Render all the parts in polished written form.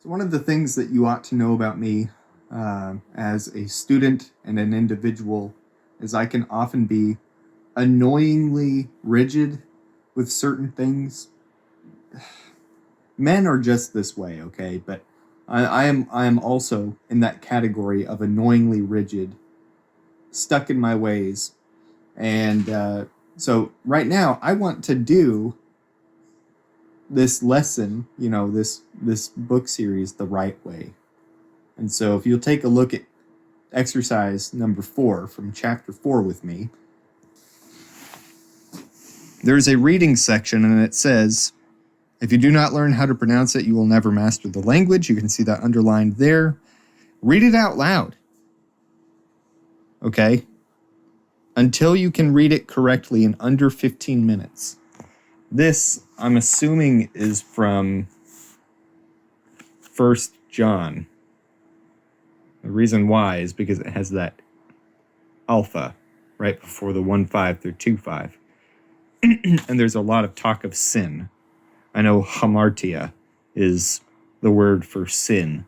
One of the things that you ought to know about me as a student and an individual is I can often be annoyingly rigid with certain things. Men are just this way, okay? But I am also in that category of annoyingly rigid, stuck in my ways, and so right now I want to do this lesson, this book series the right way. And so if you'll take a look at exercise number 4 from chapter 4 with me, there's a reading section and it says, if you do not learn how to pronounce it, you will never master the language. You can see that underlined there. Read it out loud. Okay? Until you can read it correctly in under 15 minutes. This, I'm assuming, is from 1 John. The reason why is because it has that alpha right before the 1-5 through 2-5. And there's a lot of talk of sin. I know hamartia is the word for sin,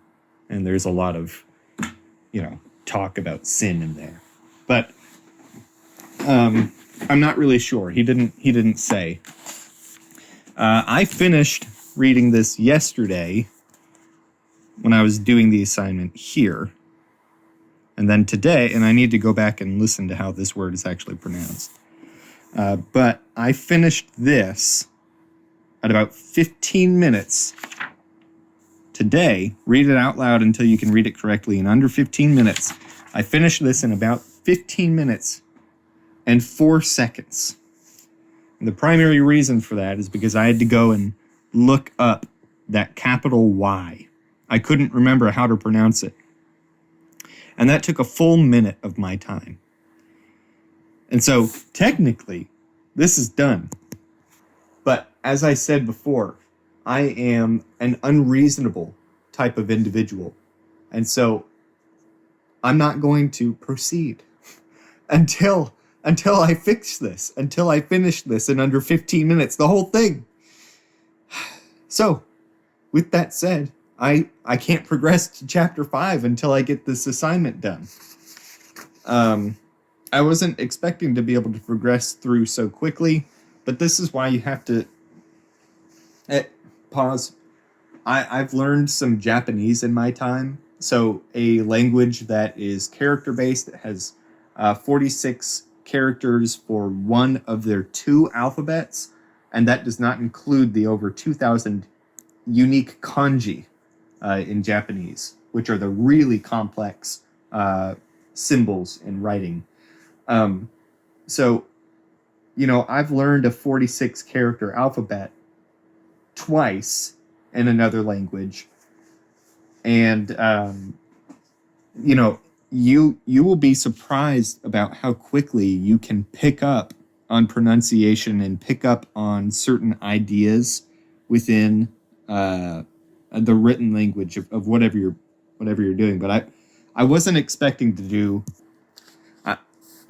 and there's a lot of, talk about sin in there. But I'm not really sure. He didn't say. I finished reading this yesterday when I was doing the assignment here. And then today, and I need to go back and listen to how this word is actually pronounced. But I finished this at about 15 minutes today. Read it out loud until you can read it correctly in under 15 minutes. I finished this in about 15 minutes and 4 seconds. And the primary reason for that is because I had to go and look up that capital Y. I couldn't remember how to pronounce it. And that took a full minute of my time. And so, technically, this is done. But as I said before, I am an unreasonable type of individual. And so, I'm not going to proceed until I fix this, until I finish this in under 15 minutes, the whole thing. So, with that said, I can't progress to chapter 5 until I get this assignment done. I wasn't expecting to be able to progress through so quickly, but this is why you have to... Pause. I've learned some Japanese in my time, so a language that is character-based, that has 46 characters for one of their 2 alphabets, and that does not include the over 2,000 unique kanji in Japanese, which are the really complex symbols in writing. So, I've learned a 46 character alphabet twice in another language. And, you will be surprised about how quickly you can pick up on pronunciation and pick up on certain ideas within the written language of whatever you're doing. But I wasn't expecting to do.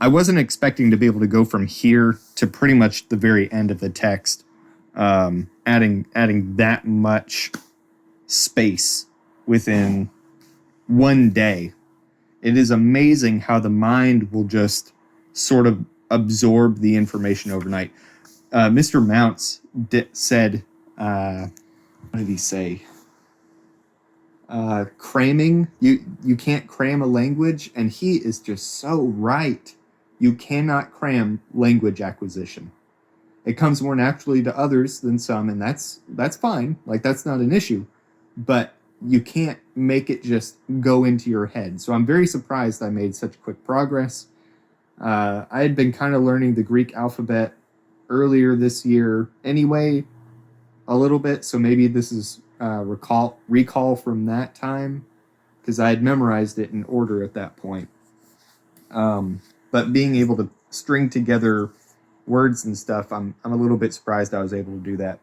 I wasn't expecting to be able to go from here to pretty much the very end of the text, adding that much space within one day. It is amazing how the mind will just sort of absorb the information overnight. Mr. Mounce said, what did he say? Cramming. You can't cram a language, and he is just so right. You cannot cram language acquisition. It comes more naturally to others than some, and that's fine. Like, that's not an issue. But you can't make it just go into your head. So I'm very surprised I made such quick progress. I had been kind of learning the Greek alphabet earlier this year anyway, a little bit. So maybe this is recall from that time, because I had memorized it in order at that point. But being able to string together words and stuff, I'm a little bit surprised I was able to do that.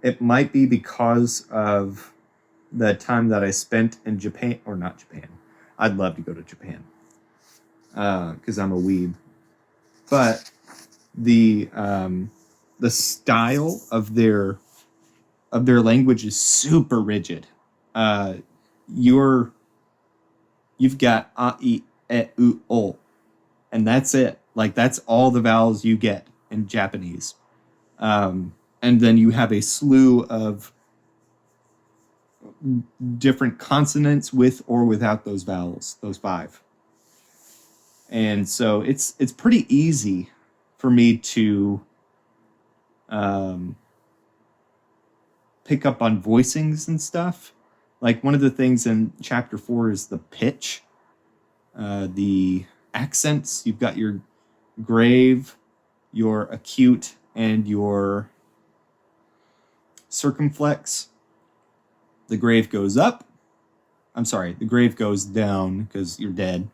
It might be because of the time that I spent in Japan, or not Japan. I'd love to go to Japan because I'm a weeb. But the style of their language is super rigid. uh, you've got a, e, u, o, and that's it. Like that's all the vowels you get in Japanese. And then you have a slew of different consonants with or without those vowels, those 5. And so it's pretty easy for me to pick up on voicings and stuff. Like one of the things in chapter 4 is the pitch, the accents. You've got your grave, your acute, and your circumflex. The grave goes up. I'm sorry, the grave goes down because you're dead.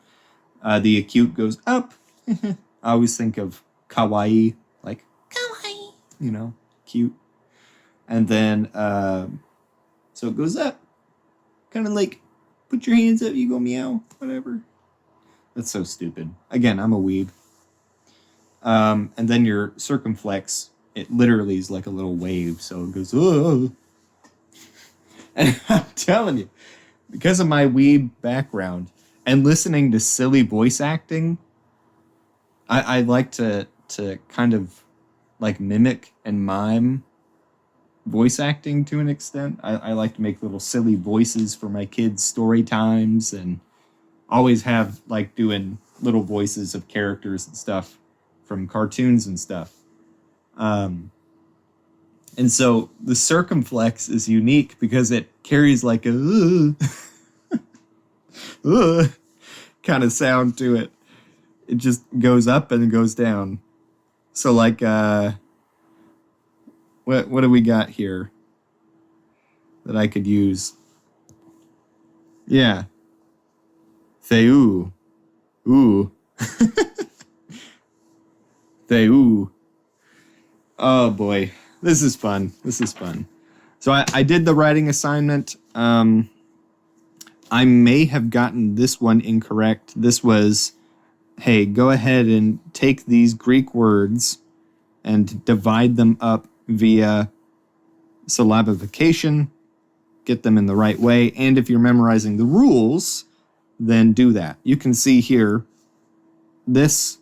The acute goes up. I always think of kawaii, like kawaii, cute. And then, so it goes up. Kind of like, put your hands up, you go meow, whatever. That's so stupid. Again, I'm a weeb. And then your circumflex, it literally is like a little wave. So it goes, oh. And I'm telling you, because of my weeb background and listening to silly voice acting, I like to kind of like mimic and mime voice acting to an extent. I like to make little silly voices for my kids' story times and always have like doing little voices of characters and stuff from cartoons and stuff. And so the circumflex is unique because it carries like a kind of sound to it. It just goes up and goes down. So like what do we got here that I could use? Yeah. Theu. Ooh. Theu. Oh boy. This is fun. So I did the writing assignment. I may have gotten this one incorrect. This was, hey, go ahead and take these Greek words and divide them up via syllabification, get them in the right way. And if you're memorizing the rules, then do that. You can see here, this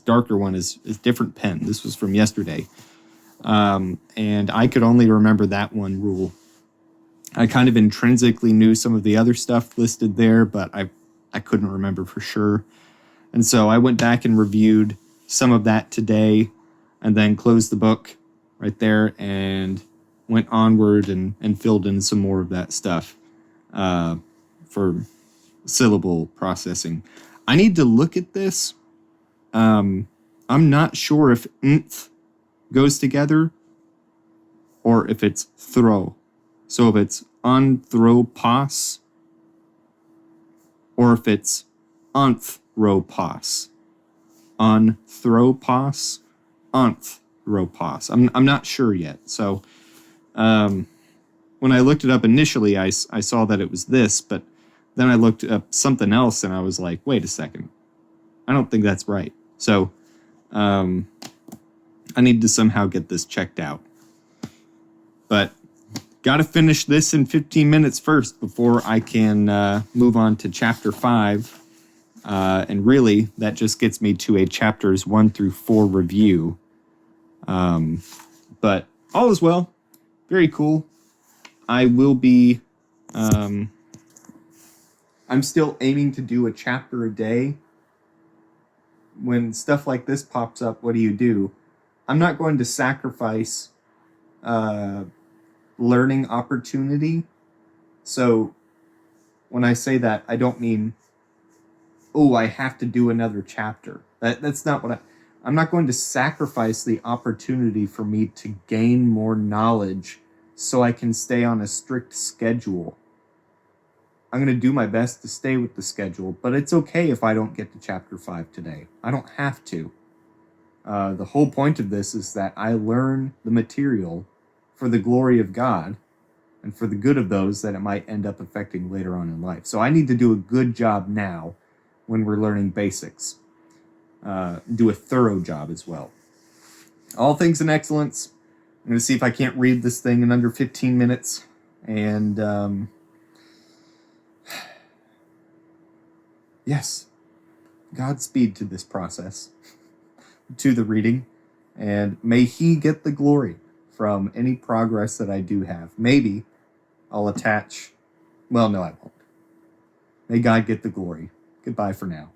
darker one is different pen. This was from yesterday. And I could only remember that one rule. I kind of intrinsically knew some of the other stuff listed there, but I couldn't remember for sure. And so I went back and reviewed some of that today and then closed the book right there and went onward and filled in some more of that stuff for syllable processing. I need to look at this. I'm not sure if nth goes together or if it's throw. So if it's anthropos or if it's anthropos. Anthropos, anthropos. I'm not sure yet. So when I looked it up initially, I saw that it was this, but then I looked up something else and I was like, wait a second. I don't think that's right. So I need to somehow get this checked out. But got to finish this in 15 minutes first before I can move on to chapter 5. And really, that just gets me to a chapters 1 through 4 review. But all is well. Very cool. I will be... I'm still aiming to do a chapter a day. When stuff like this pops up, what do? I'm not going to sacrifice learning opportunity. So when I say that, I don't mean, oh, I have to do another chapter. That's not what I'm not going to sacrifice the opportunity for me to gain more knowledge so I can stay on a strict schedule. I'm going to do my best to stay with the schedule, but it's okay if I don't get to chapter 5 today. I don't have to. The whole point of this is that I learn the material for the glory of God and for the good of those that it might end up affecting later on in life. So I need to do a good job now when we're learning basics. Do a thorough job as well. All things in excellence. I'm going to see if I can't read this thing in under 15 minutes. And yes, Godspeed to this process, to the reading. And may he get the glory from any progress that I do have. Maybe I'll attach... Well, no, I won't. May God get the glory. Goodbye for now.